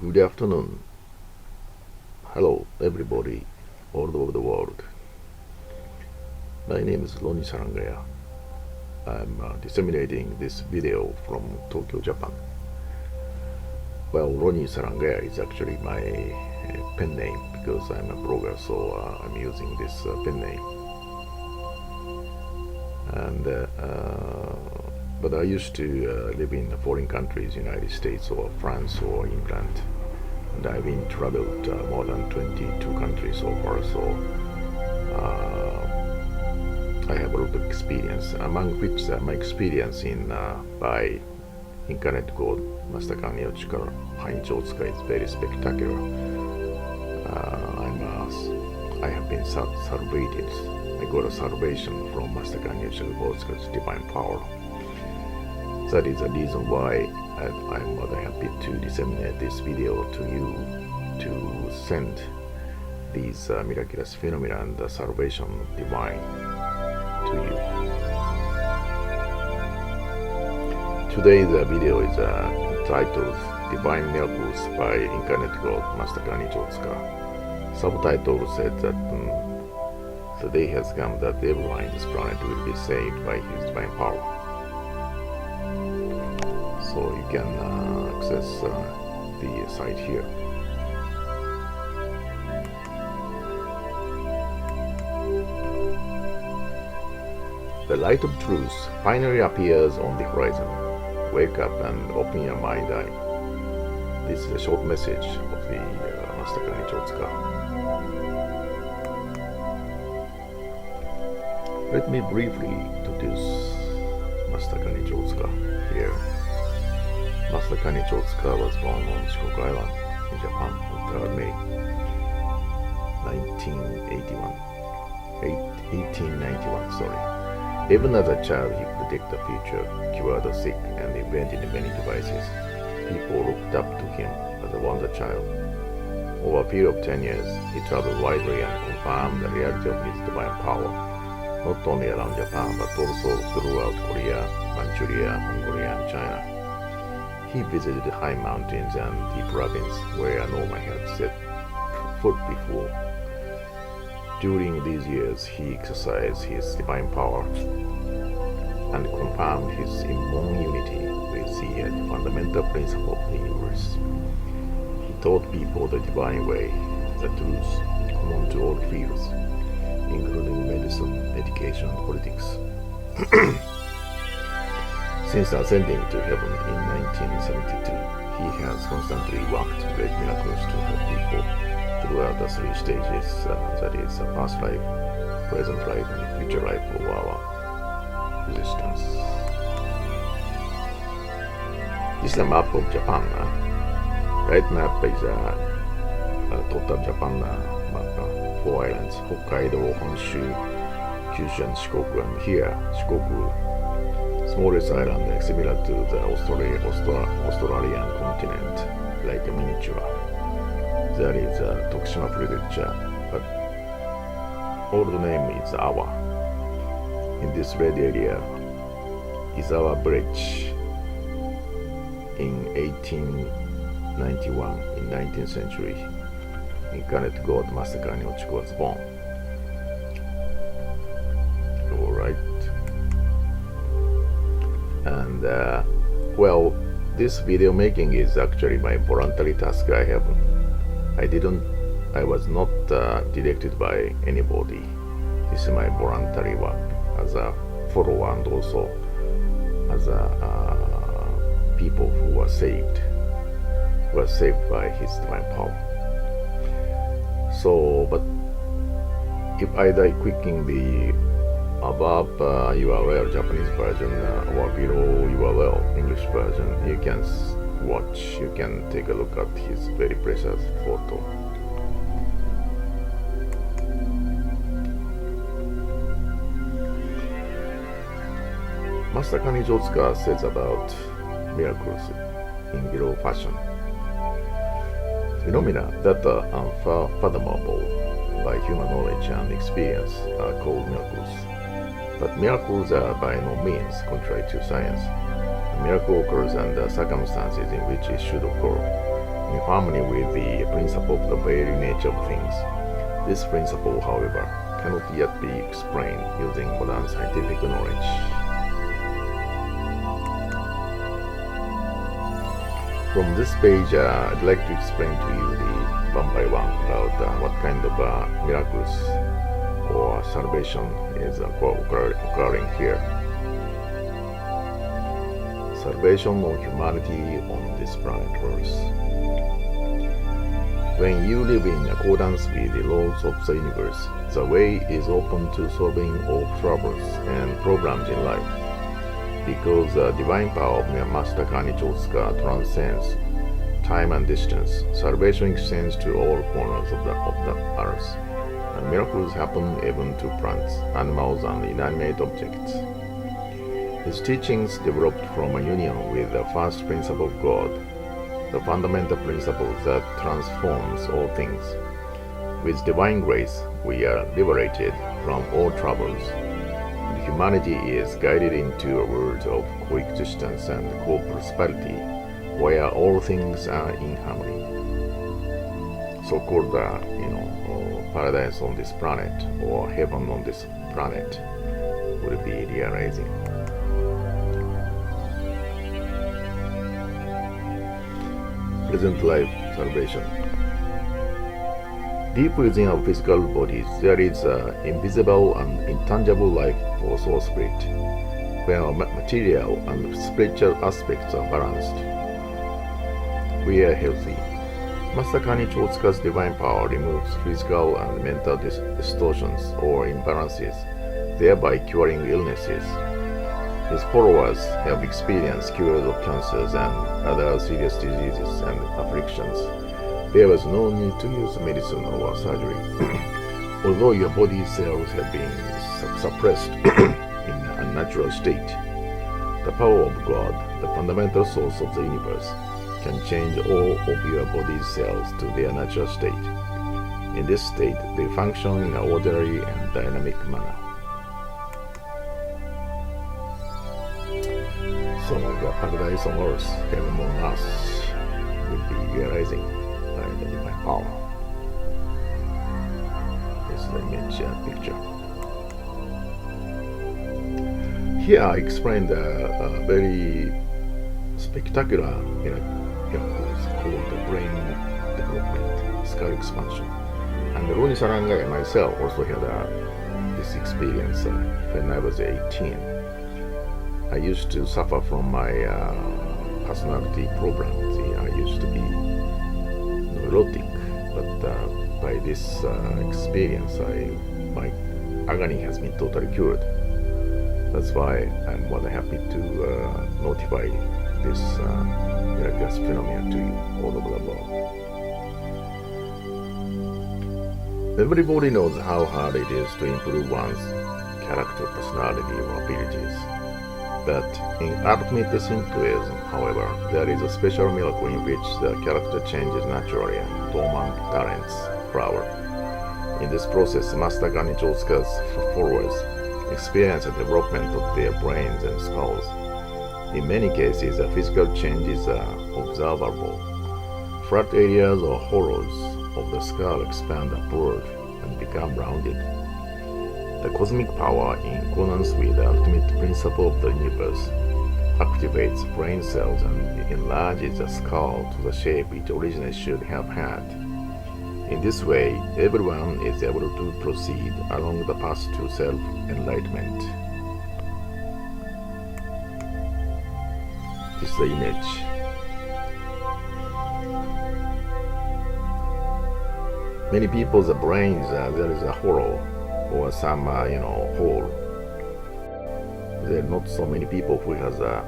Good afternoon. Hello, everybody, all over the world. My name is Ronnie Sarangaya. I'm disseminating this video from Tokyo, Japan. Well, Ronnie Sarangaya is actually my pen name because I'm a blogger, so I'm using this pen name. But I used to live in foreign countries, United States or France or England, and I've been traveled more than 22 countries so far. So I have a lot of experience, among which my experience in by Incarnate God, Master Kanichi, Otsuka is very spectacular. I have been salvated. I got a salvation from Master Kanichi Otsuka's divine power. That is the reason why I'm rather happy to disseminate this video to you, to send these miraculous phenomena and the salvation divine to you. Today the video is entitled Divine Miracles by Incarnate God, Master Kanichi Otsuka. Subtitle said that the day has come that everyone in this planet will be saved by his divine power. So you can access the site here. The light of truth finally appears on the horizon. Wake up and open your mind eye. This is a short message of the Master Kanichi Otsuka. Let me briefly introduce Master Kanichi Otsuka here. Master Kanichi Otsuka was born on Shikoku Island in Japan on 3rd May 1891. Even as a child, he predicted the future, cured the sick, and invented many devices. People looked up to him as a wonder child. Over a period of 10 years, he traveled widely and confirmed the reality of his divine power, not only around Japan but also throughout Korea, Manchuria, Mongolia, and China. He visited high mountains and deep ravines where no man had set foot before. During these years, he exercised his divine power and confirmed his immune unity with the fundamental principle of the universe. He taught people the divine way, the truth common to all fields, including medicine, education, and politics. Since ascending to heaven in 1972, he has constantly worked great miracles to help people throughout the three stages, that is, past life, present life, and future life of our existence. This is a map of Japan. Right map is total Japan map, 4 islands, Hokkaido, Honshu, Kyushu, and Shikoku, and here, Shikoku, smallest island similar to the Australian continent, like a miniature. There is Tokushima Prefecture, but old name is Awa. In this red area is our bridge. In 1891, in 19th century, Incarnate God Master Kanichi was born. Alright. And well, this video making is actually my voluntary task. I was not directed by anybody. This is my voluntary work as a follower and also as people who were saved by his divine power. So, but if either clicking the above URL Japanese version or below URL English version, you can watch, you can take a look at his very precious photo. Master Kanichi Otsuka says about miracles in below fashion. Phenomena that are unfathomable by human knowledge and experience are called miracles. But miracles are by no means contrary to science. A miracle occurs under circumstances in which it should occur, in harmony with the principle of the very nature of things. This principle, however, cannot yet be explained using modern scientific knowledge. From this page, I'd like to explain to you one by one about what kind of miracles or salvation is occurring here. Salvation of humanity on this planet Earth. When you live in accordance with the laws of the universe, the way is open to solving all troubles and problems in life. Because the divine power of Master Kanichi Otsuka transcends time and distance, salvation extends to all corners of the earth, and miracles happen even to plants, animals, and inanimate objects. His teachings developed from a union with the first principle of God, the fundamental principle that transforms all things. With divine grace, we are liberated from all troubles. Humanity is guided into a world of coexistence and co-prosperity, where all things are in harmony. So-called, paradise on this planet or heaven on this planet will be realizing. Present life salvation. Deep within our physical bodies, there is an invisible and intangible life force or spirit, where our material and spiritual aspects are balanced. We are healthy. Master Kanichi Otsuka's divine power removes physical and mental distortions or imbalances, thereby curing illnesses. His followers have experienced cures of cancers and other serious diseases and afflictions. There was no need to use medicine or surgery. Although your body cells have been suppressed in an unnatural state, the power of God, the fundamental source of the universe, can change all of your body's cells to their natural state. In this state, they function in an orderly and dynamic manner. So the paradise on earth, heaven on earth, will be realizing by the divine power. This is the image picture. Here I explained a very spectacular miracles called the brain development, skull expansion. And Roni Saranga and myself also had this experience when I was 18. I used to suffer from my personality problems. I used to be neurotic, but by this experience, my agony has been totally cured. That's why I'm more than happy to notify this miraculous phenomenon to you all over the world. Everybody knows how hard it is to improve one's character, personality, or abilities. But in ultimate synthesis, however, there is a special miracle in which the character changes naturally and dormant talents flower. In this process, Master Kanichi Otsuka's followers experience the development of their brains and skulls. In many cases, a physical change is observable. Flat areas or hollows of the skull expand upward and become rounded. The cosmic power, in accordance with the ultimate principle of the universe, activates brain cells and enlarges the skull to the shape it originally should have had. In this way, everyone is able to proceed along the path to self-enlightenment. This is the image. Many people's brains, there is a hollow or some, hole. There are not so many people who has a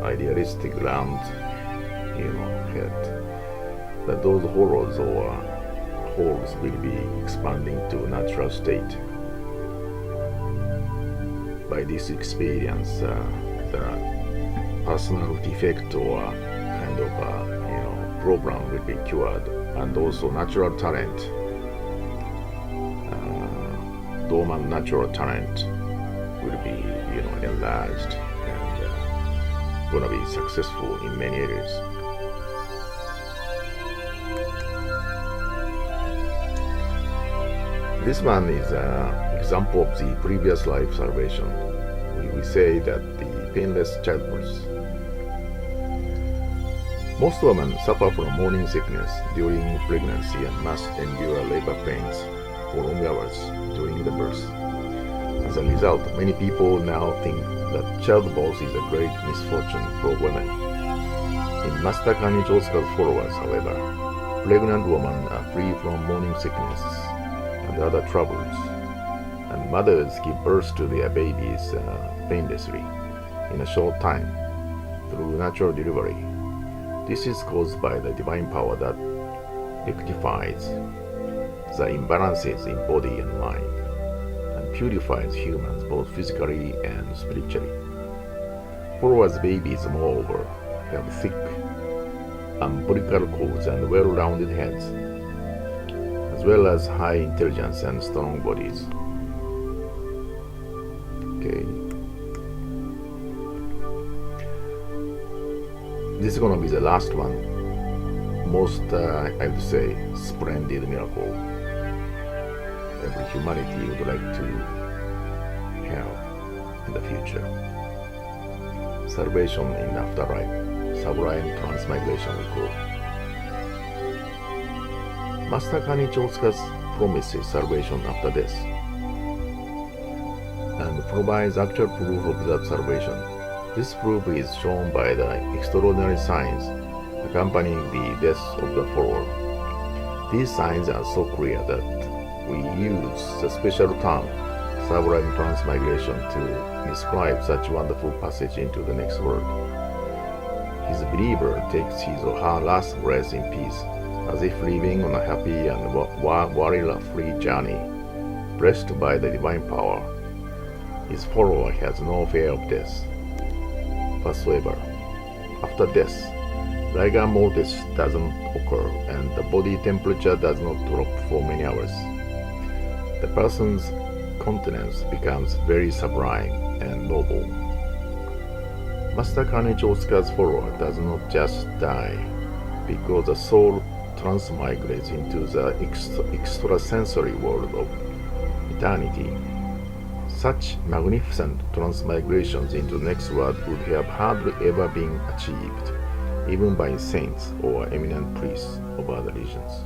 idealistic round, head. But those hollows or holes will be expanding to a natural state. By this experience, the personal defect or kind of problem will be cured, and also natural talent, dormant natural talent will be enlarged and gonna be successful in many areas. This one is an example of the previous life salvation. We say that the painless childbirth. Most women suffer from morning sickness during pregnancy and must endure labor pains for long hours during the birth. As a result, many people now think that childbirth is a great misfortune for women. In Master Kanichi's followers, however, pregnant women are free from morning sickness and other troubles, and mothers give birth to their babies painlessly in a short time through natural delivery. This is caused by the divine power that rectifies the imbalances in body and mind and purifies humans both physically and spiritually. Followers' babies, moreover, have thick umbilical cords and well-rounded heads, as well as high intelligence and strong bodies. Okay. This is going to be the last one. Most, I would say, splendid miracle every humanity would like to have in the future. Salvation in afterlife. Sublime transmigration we call. Master Kanichi Otsuka promises salvation after death and provides actual proof of that salvation. This proof is shown by the extraordinary signs accompanying the death of the follower. These signs are so clear that we use the special term sublime transmigration to describe such wonderful passage into the next world. His believer takes his or her last breath in peace, as if living on a happy and worry-free journey, blessed by the divine power. His follower has no fear of death whatsoever. After death, rigor mortis doesn't occur and the body temperature does not drop for many hours. The person's countenance becomes very sublime and noble. Master Kanichi Otsuka's follower does not just die because the soul transmigrates into the extrasensory world of eternity. Such magnificent transmigrations into the next world would have hardly ever been achieved, even by saints or eminent priests of other religions.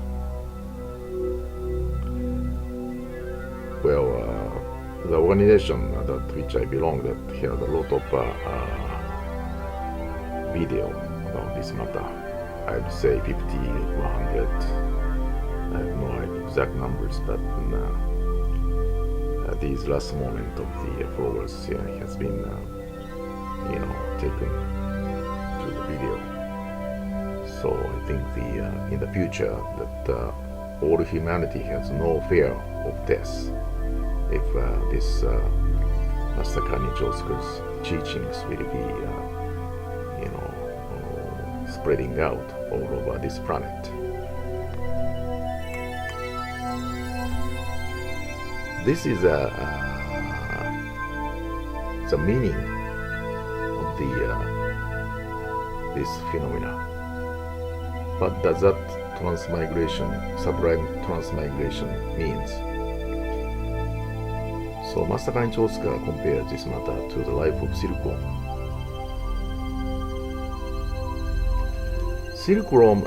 Well, the organization that which I belong that has a lot of video about this matter. I'd say 50, 100. I have no exact numbers, but these last moment of the followers has been, taken to the video. So I think in the future that all humanity has no fear of death if this Master Kanichi Otsuka's teachings will be spreading out all over this planet. This is the meaning of this phenomena. What does that transmigration, sublime transmigration means? So Master Kanichi Otsuka compares this matter to the life of silkworm. Silkworm,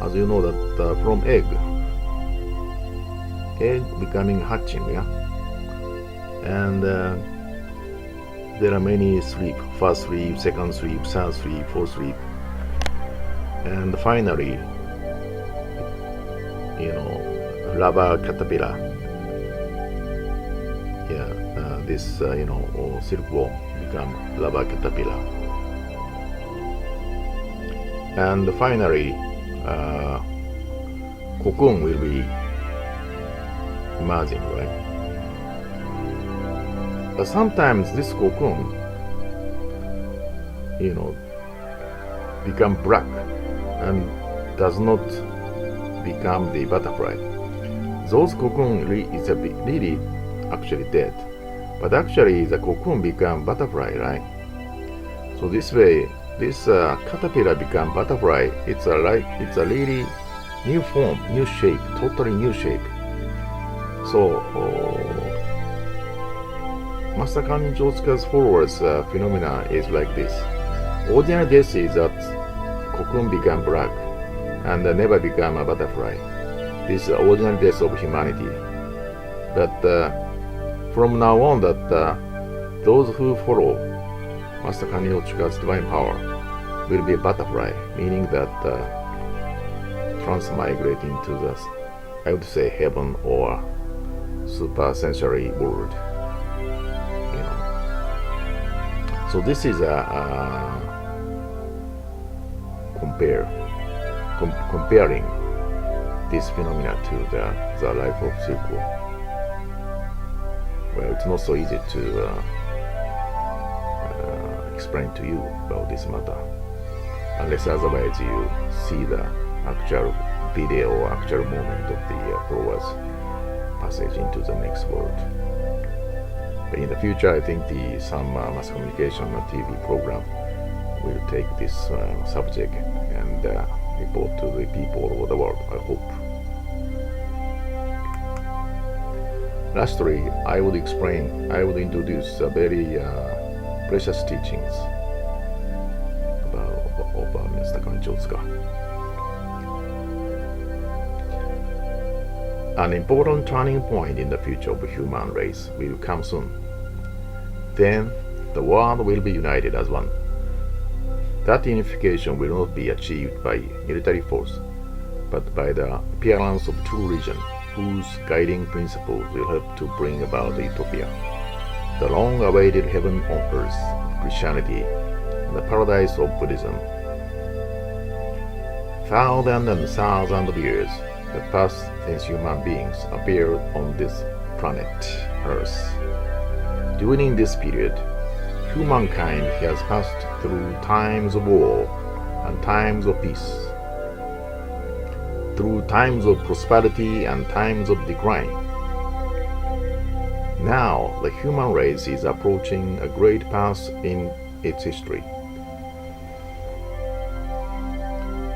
as you know, that from egg becoming hatching, and there are many sleep: first sleep, second sleep, third sleep, fourth sleep, and finally, larva caterpillar. This silkworm become larva caterpillar. And finally, cocoon will be emerging, right? But sometimes this cocoon, become black and does not become the butterfly. Those cocoon is really actually dead, but actually the cocoon become butterfly, right? So this way, this caterpillar become butterfly. It's a really new form, new shape, totally new shape. So, Master Kanichi Otsuka's followers phenomena is like this. Ordinary death is that cocoon become black and never become a butterfly. This is the ordinary death of humanity. But from now on, that those who follow Master Kanichi Otsuka's divine power will be a butterfly, meaning that transmigrating to the, I would say, heaven or super sensory world. So this is comparing this phenomena to the life of sequel. Well, it's not so easy to explain to you about this matter, unless otherwise you see the actual video or actual moment of the followers' passage into the next world. But in the future, I think some mass communication TV program will take this subject and report to the people all over the world, I hope. Lastly, I would introduce very precious teachings of Mr. Kanichi Otsuka. An important turning point in the future of the human race will come soon. Then the world will be united as one. That unification will not be achieved by military force, but by the appearance of true religion, whose guiding principles will help to bring about utopia, the long-awaited heaven on earth of Christianity and the paradise of Buddhism. Thousands and thousands of years have passed since human beings appeared on this planet Earth. During this period, humankind has passed through times of war and times of peace, through times of prosperity and times of decline. Now, the human race is approaching a great pass in its history.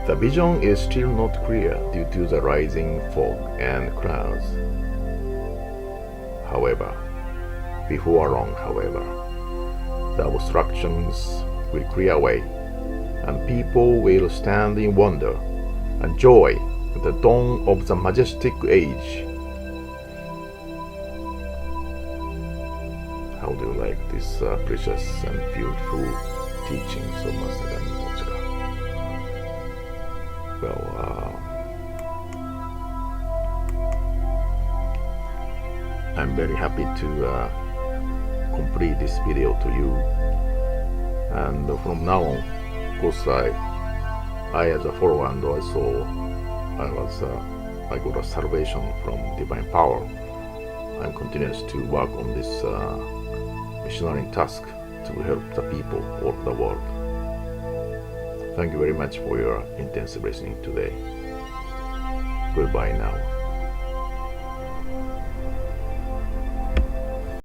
The vision is still not clear due to the rising fog and clouds. However, before long, the obstructions will clear away, and people will stand in wonder and joy at the dawn of the majestic age. How do you like this precious and beautiful teachings of Master Kanichi Otsuka? Well, I'm very happy to complete this video to you, and from now on, of course, I as a follower, and also I got a salvation from divine power. I'm continuous to work on this missionary task to help the people all over the world. Thank you very much for your intensive listening today. Goodbye now.